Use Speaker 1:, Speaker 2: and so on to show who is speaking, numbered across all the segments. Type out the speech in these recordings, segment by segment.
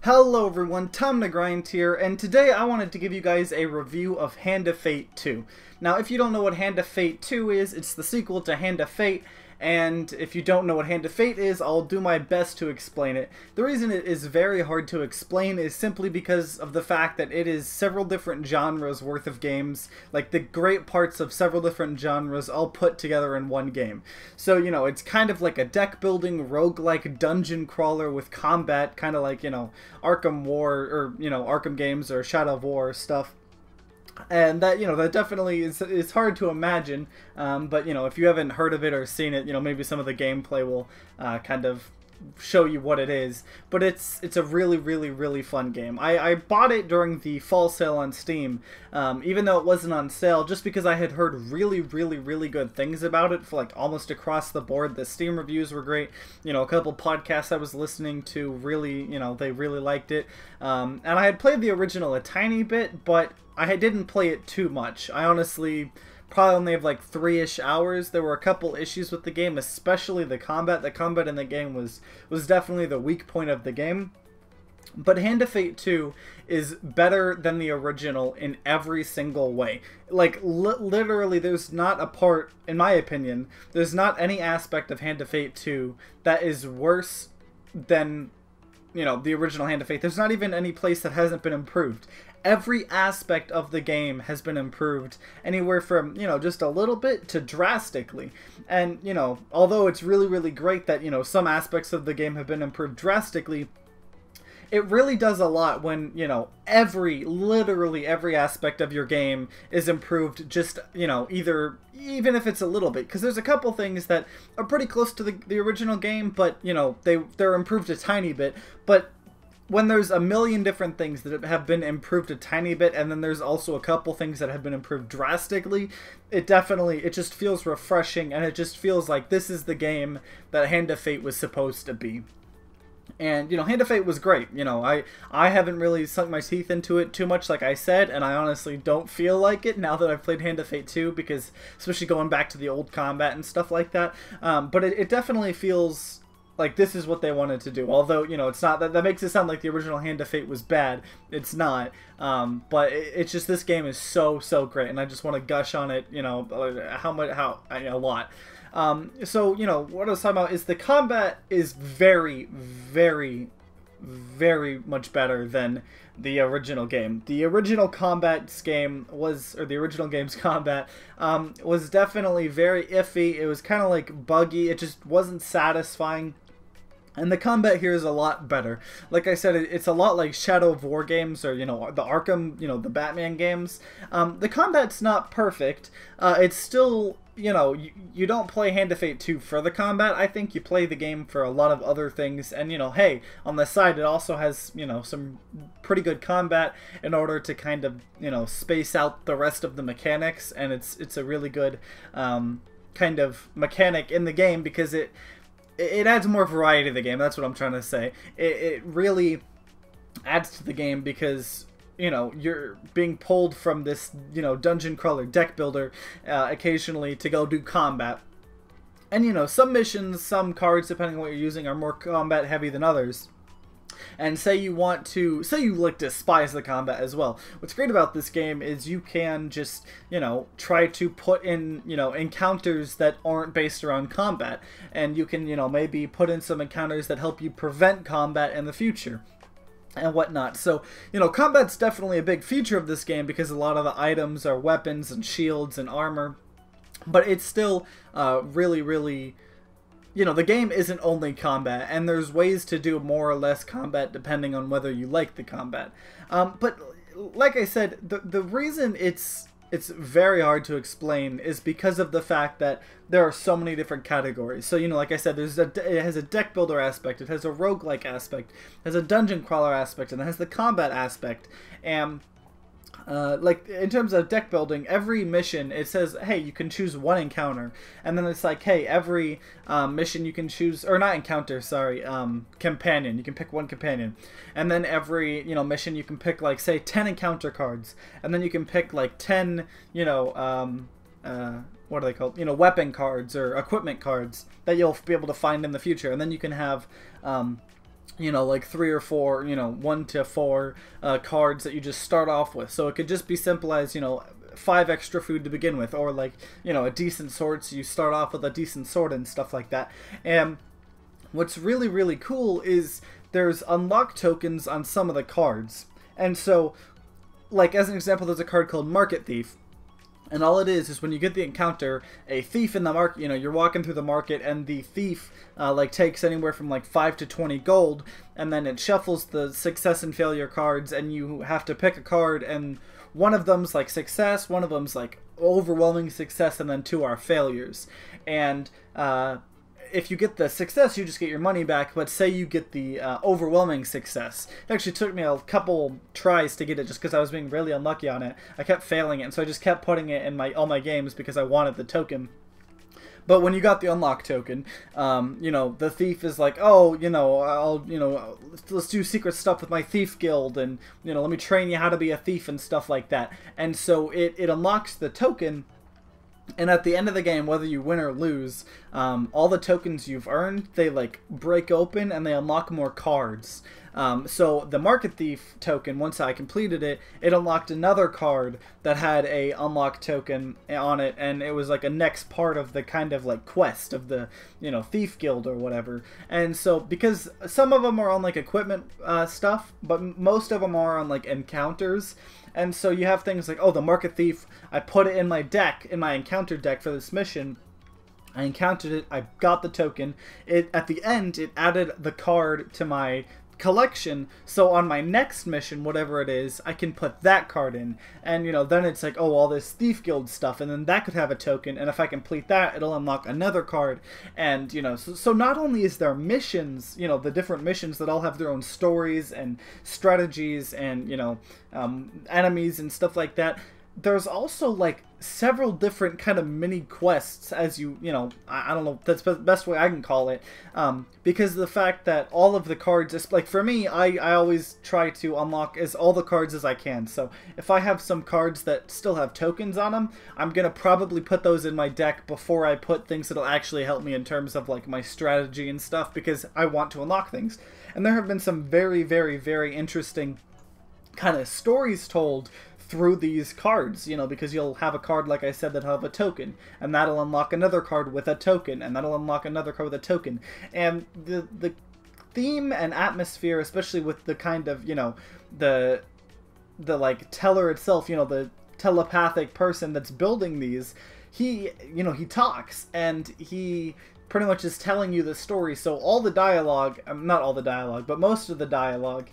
Speaker 1: Hello everyone, Tom the Grind here, and today I wanted to give you guys a review of Hand of Fate 2. Now, if you don't know what Hand of Fate 2 is, it's the sequel to Hand of Fate, and if you don't know what Hand of Fate is, I'll do my best to explain it. The reason it is very hard to explain is simply because of the fact that it is several different genres worth of games, like the great parts of several different genres all put together in one game. So, you know, it's kind of like a deck building, roguelike dungeon crawler with combat, kind of like, you know, Arkham War, or, you know, Arkham games or Shadow of War stuff. And that, you know, that definitely is hard to imagine, but, you know, if you haven't heard of it or seen it, you know, maybe some of the gameplay will kind of show you what it is. But it's a really fun game. I bought it during the fall sale on Steam, even though it wasn't on sale, just because I had heard really good things about it for like almost across the board. The Steam reviews were great. You know, a couple podcasts I was listening to really, you know, they really liked it. And I had played the original a tiny bit, but I didn't play it too much. I honestly probably only have like 3-ish hours. There were a couple issues with the game, especially the combat. The combat in the game was definitely the weak point of the game. But Hand of Fate 2 is better than the original in every single way. Like, literally, there's not a part, in my opinion, there's not any aspect of Hand of Fate 2 that is worse than, you know, the original Hand of Fate. There's not even any place that hasn't been improved. Every aspect of the game has been improved, anywhere from, you know, just a little bit to drastically. And, you know, although it's really great that, you know, some aspects of the game have been improved drastically, it really does a lot when, you know, literally every aspect of your game is improved, just, you know, even if it's a little bit. Because there's a couple things that are pretty close to the original game, but, you know, they're improved a tiny bit. But when there's a million different things that have been improved a tiny bit, and then there's also a couple things that have been improved drastically, it just feels refreshing, and it just feels like this is the game that Hand of Fate was supposed to be. And, you know, Hand of Fate was great. You know, I haven't really sunk my teeth into it too much, like I said, and I honestly don't feel like it now that I've played Hand of Fate 2, because especially going back to the old combat and stuff like that. But it definitely feels like this is what they wanted to do. Although, you know, it's not, that makes it sound like the original Hand of Fate was bad. It's not. But it's just, this game is so great, and I just want to gush on it, you know, a lot. So, you know, what I was talking about is the combat is very much better than the original game. The original the original game's combat was definitely very iffy. It was kind of like buggy. It just wasn't satisfying. And the combat here is a lot better. Like I said, it's a lot like Shadow of War games, or, you know, the Arkham, you know, the Batman games. The combat's not perfect. It's still, you know, you don't play Hand of Fate 2 for the combat. I think you play the game for a lot of other things. And, you know, hey, on the side, it also has, you know, some pretty good combat in order to kind of, you know, space out the rest of the mechanics. And it's a really good kind of mechanic in the game, because it adds more variety to the game. That's what I'm trying to say. It really adds to the game, because, you know, you're being pulled from this, you know, dungeon crawler, deck builder, occasionally to go do combat. And, you know, some missions, some cards, depending on what you're using, are more combat heavy than others. And say you like despise the combat as well. What's great about this game is you can just, you know, try to put in, you know, encounters that aren't based around combat. And you can, you know, maybe put in some encounters that help you prevent combat in the future and whatnot. So, you know, combat's definitely a big feature of this game, because a lot of the items are weapons and shields and armor. But it's still really, you know, the game isn't only combat, and there's ways to do more or less combat depending on whether you like the combat. But like I said, the reason it's very hard to explain is because of the fact that there are so many different categories. So, you know, like I said, it has a deck builder aspect, it has a roguelike aspect, it has a dungeon crawler aspect, and it has the combat aspect. And like, in terms of deck building, every mission, it says, hey, you can choose one encounter. And then it's like, hey, every mission you can choose, or not encounter, sorry, companion. You can pick one companion. And then every, you know, mission you can pick, like, say, 10 encounter cards. And then you can pick, like, 10, you know, what are they called? You know, weapon cards or equipment cards that you'll be able to find in the future. And then you can have you know, like 3 or 4, you know, 1 to 4 cards that you just start off with. So it could just be simple as, you know, 5 extra food to begin with, or like, you know, a decent sword, so you start off with a decent sword and stuff like that. And what's really, really cool is there's unlock tokens on some of the cards. And so, like, as an example, there's a card called Market Thief. And all it is when you get the encounter, a thief in the market, you know, you're walking through the market, and the thief, like, takes anywhere from, like, 5 to 20 gold, and then it shuffles the success and failure cards, and you have to pick a card, and one of them's, like, success, one of them's, like, overwhelming success, and then 2 are failures. And, if you get the success, you just get your money back, but say you get the overwhelming success. It actually took me a couple tries to get it just because I was being really unlucky on it. I kept failing it, and so I just kept putting it in all my games because I wanted the token. But when you got the unlock token, you know, the thief is like, oh, you know, let's do secret stuff with my thief guild, and, you know, let me train you how to be a thief and stuff like that. And so it unlocks the token. And at the end of the game, whether you win or lose, all the tokens you've earned, they like break open and they unlock more cards. So the Market Thief token, once I completed it, it unlocked another card that had a unlock token on it, and it was like a next part of the kind of like quest of the, you know, Thief Guild or whatever. And so, because some of them are on like equipment stuff, but most of them are on like encounters. And so you have things like, oh, the Market Thief, I put it in my deck, in my encounter deck for this mission. I encountered it, I got the token. At the end, it added the card to my collection, so on my next mission, whatever it is, I can put that card in. And, you know, then it's like, oh, all this Thief Guild stuff, and then that could have a token, and if I complete that, it'll unlock another card. And, you know, so not only is there missions, you know, the different missions that all have their own stories and strategies and, you know, enemies and stuff like that, there's also like several different kind of mini quests, as you know, I don't know, that's the best way I can call it, because of the fact that all of the cards, like for me, I always try to unlock all the cards as I can. So if I have some cards that still have tokens on them, I'm gonna probably put those in my deck before I put things that'll actually help me in terms of like my strategy and stuff, because I want to unlock things. And there have been some very, very, very interesting kind of stories told through these cards, you know, because you'll have a card, like I said, that'll have a token, and that'll unlock another card with a token, and that'll unlock another card with a token. And the theme and atmosphere, especially with the kind of, you know, the like teller itself, you know, the telepathic person that's building these, he, you know, he talks, and he pretty much is telling you the story. So all the dialogue, not all the dialogue, but most of the dialogue,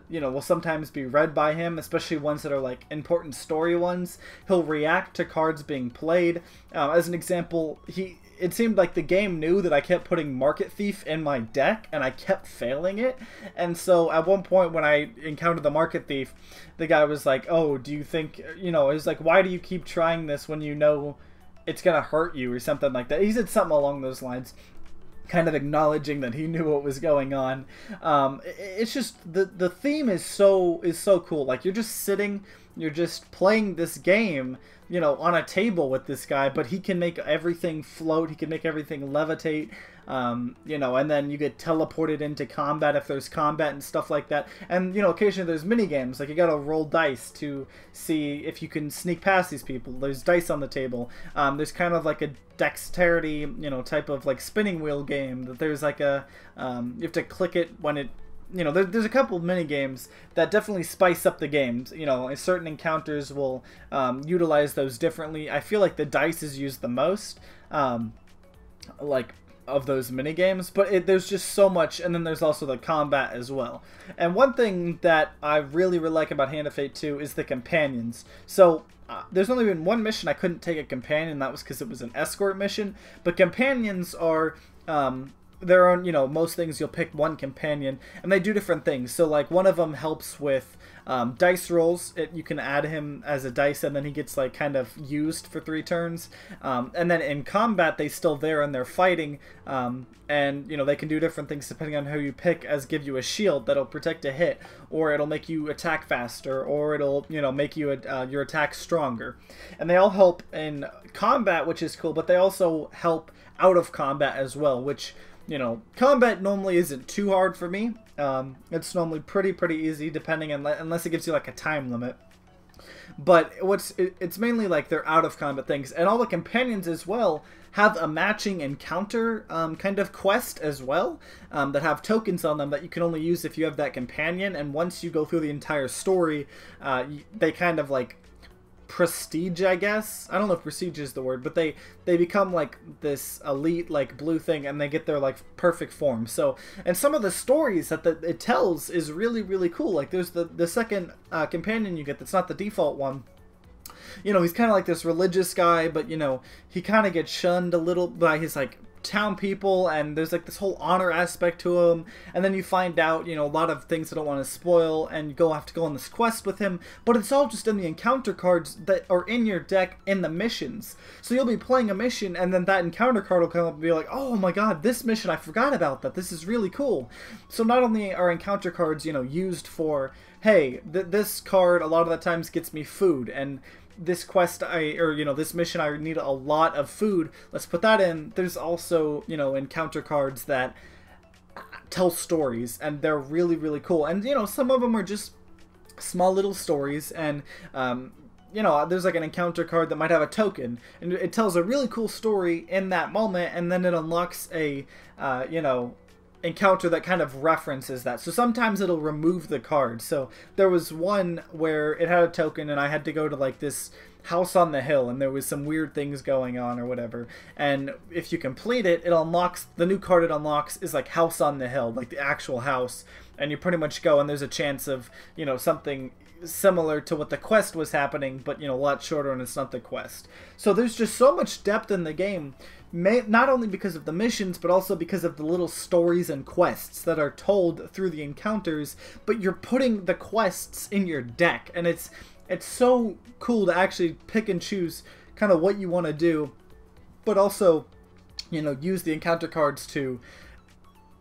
Speaker 1: you know, will sometimes be read by him, especially ones that are like important story ones. He'll react to cards being played. As an example, it seemed like the game knew that I kept putting Market Thief in my deck, and I kept failing it. And so at one point when I encountered the Market Thief, the guy was like, oh, do you think, you know, it was like, why do you keep trying this when you know it's gonna hurt you, or something like that. He said something along those lines, kind of acknowledging that he knew what was going on. It's just the theme is so cool. Like, you're just sitting, you're just playing this game, you know, on a table with this guy, but he can make everything float, he can make everything levitate, you know, and then you get teleported into combat if there's combat and stuff like that. And, you know, occasionally there's mini games, like you gotta roll dice to see if you can sneak past these people. There's dice on the table. There's kind of like a dexterity, you know, type of like spinning wheel game that there's like a, you have to click it when it, you know, there's a couple of mini games that definitely spice up the games. You know, certain encounters will utilize those differently. I feel like the dice is used the most, like, of those mini games, but there's just so much. And then there's also the combat as well. And one thing that I really like about Hand of Fate 2 is the companions. So there's only been one mission I couldn't take a companion. That was because it was an escort mission. But companions are there are, you know, most things you'll pick one companion, and they do different things. So like one of them helps with dice rolls. You can add him as a dice, and then he gets like kind of used for 3 turns. And then in combat, they still there and they're fighting, and you know, they can do different things depending on who you pick, as give you a shield that'll protect a hit, or it'll make you attack faster, or it'll, you know, make you your attack stronger. And they all help in combat, which is cool, but they also help out of combat as well, which, you know, combat normally isn't too hard for me. It's normally pretty easy, depending unless it gives you like a time limit. But it's mainly like they're out of combat things, and all the companions as well have a matching encounter kind of quest as well, that have tokens on them that you can only use if you have that companion. And once you go through the entire story, they kind of like prestige, I guess. I don't know if prestige is the word, but they become like this elite like blue thing, and they get their like perfect form. So, and some of the stories that it tells is really cool. Like there's the second companion you get that's not the default one. You know, he's kind of like this religious guy, but you know, he kind of gets shunned a little by his like town people, and there's like this whole honor aspect to him. And then you find out, you know, a lot of things I don't want to spoil, and you have to go on this quest with him, but it's all just in the encounter cards that are in your deck in the missions. So you'll be playing a mission, and then that encounter card will come up and be like, oh my god, this mission, I forgot about that, this is really cool. So not only are encounter cards, you know, used for, hey, this card a lot of the times gets me food, and this quest this mission I need a lot of food, let's put that in. There's also, you know, encounter cards that tell stories, and they're really cool. And you know, some of them are just small little stories, and you know, there's like an encounter card that might have a token, and it tells a really cool story in that moment, and then it unlocks a you know, encounter that kind of references that. So sometimes it'll remove the card. So there was one where it had a token, and I had to go to like this house on the hill, and there was some weird things going on or whatever, and if you complete it, it unlocks, the new card it unlocks is like house on the hill, like the actual house, and you pretty much go, and there's a chance of, you know, something similar to what the quest was happening, but you know, a lot shorter, and it's not the quest. So there's just so much depth in the game, not only because of the missions, but also because of the little stories and quests that are told through the encounters. But you're putting the quests in your deck, and it's so cool to actually pick and choose kind of what you want to do, but also, you know, use the encounter cards to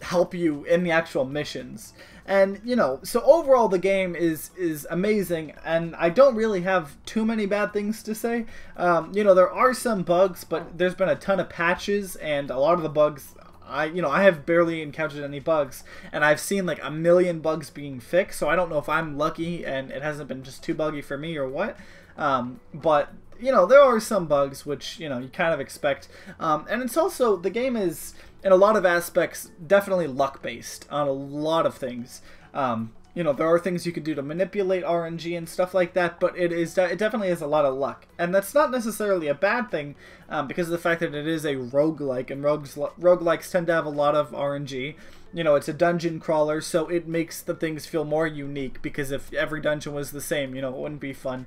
Speaker 1: help you in the actual missions. And you know, so overall the game is amazing, and I don't really have too many bad things to say. You know, there are some bugs, but there's been a ton of patches, and a lot of the bugs, I have barely encountered any bugs, and I've seen like a million bugs being fixed, so I don't know if I'm lucky and it hasn't been just too buggy for me or what. But you know, there are some bugs which, you know, you kind of expect, and it's also, the game is in a lot of aspects definitely luck based on a lot of things. You know, there are things you can do to manipulate RNG and stuff like that, but it definitely is a lot of luck, and that's not necessarily a bad thing, because of the fact that it is a roguelike, and roguelikes tend to have a lot of RNG. You know, it's a dungeon crawler, so it makes the things feel more unique, because if every dungeon was the same, you know, it wouldn't be fun.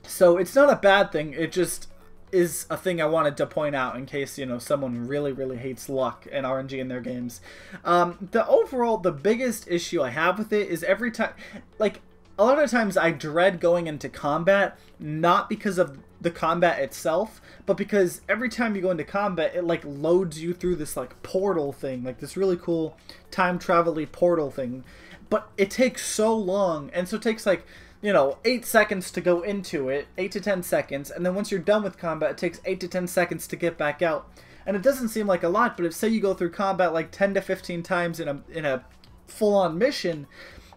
Speaker 1: So it's not a bad thing, it just is a thing I wanted to point out in case, you know, someone really hates luck and RNG in their games. The biggest issue I have with it is every time, like, a lot of times I dread going into combat, not because of the combat itself, but because every time you go into combat, it like loads you through this like portal thing, like this really cool time travel-y portal thing, but it takes so long, and so it takes like, you know, 8 seconds to go into it, 8 to 10 seconds, and then once you're done with combat, it takes 8 to 10 seconds to get back out. And it doesn't seem like a lot, but if, say, you go through combat like 10 to 15 times in a full-on mission,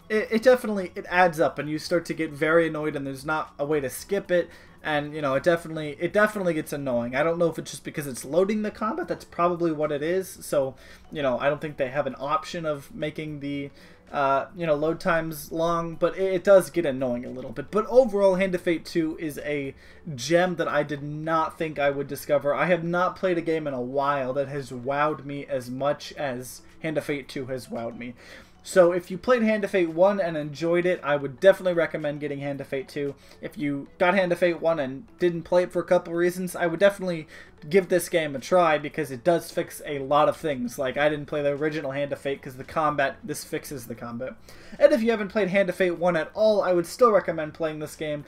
Speaker 1: it definitely adds up, and you start to get very annoyed, and there's not a way to skip it, and you know, it definitely gets annoying. I don't know if it's just because it's loading the combat, that's probably what it is. So, you know, I don't think they have an option of making the you know, load times long, but it does get annoying a little bit. But overall, Hand of Fate 2 is a gem that I did not think I would discover. I have not played a game in a while that has wowed me as much as Hand of Fate 2 has wowed me. So if you played Hand of Fate 1 and enjoyed it, I would definitely recommend getting Hand of Fate 2. If you got Hand of Fate 1 and didn't play it for a couple reasons, I would definitely give this game a try, because it does fix a lot of things. Like, I didn't play the original Hand of Fate because the combat, this fixes the combat. And if you haven't played Hand of Fate 1 at all, I would still recommend playing this game,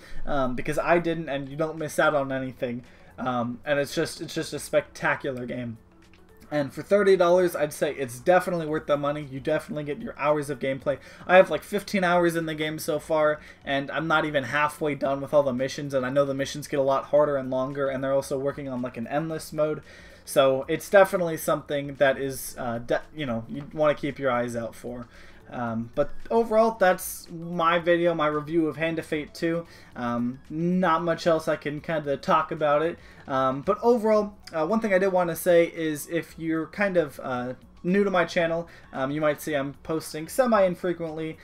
Speaker 1: because I didn't, and you don't miss out on anything. And it's just a spectacular game. And for $30, I'd say it's definitely worth the money. You definitely get your hours of gameplay. I have like 15 hours in the game so far, and I'm not even halfway done with all the missions, and I know the missions get a lot harder and longer, and they're also working on like an endless mode. So it's definitely something that is, you know, you want to keep your eyes out for. But overall, that's my video, my review of Hand of Fate 2. Not much else I can kind of talk about it. But overall, one thing I did want to say is if you're kind of new to my channel, you might see I'm posting semi-infrequently,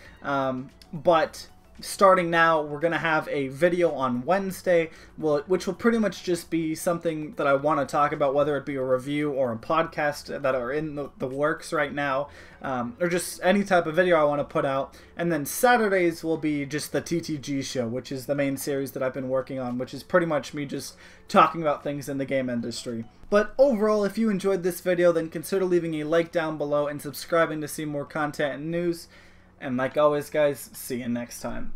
Speaker 1: but starting now, we're going to have a video on Wednesday, which will pretty much just be something that I want to talk about, whether it be a review or a podcast that are in the works right now, or just any type of video I want to put out. And then Saturdays will be just the TTG show, which is the main series that I've been working on, which is pretty much me just talking about things in the game industry. But overall, if you enjoyed this video, then consider leaving a like down below and subscribing to see more content and news. And like always, guys, see you next time.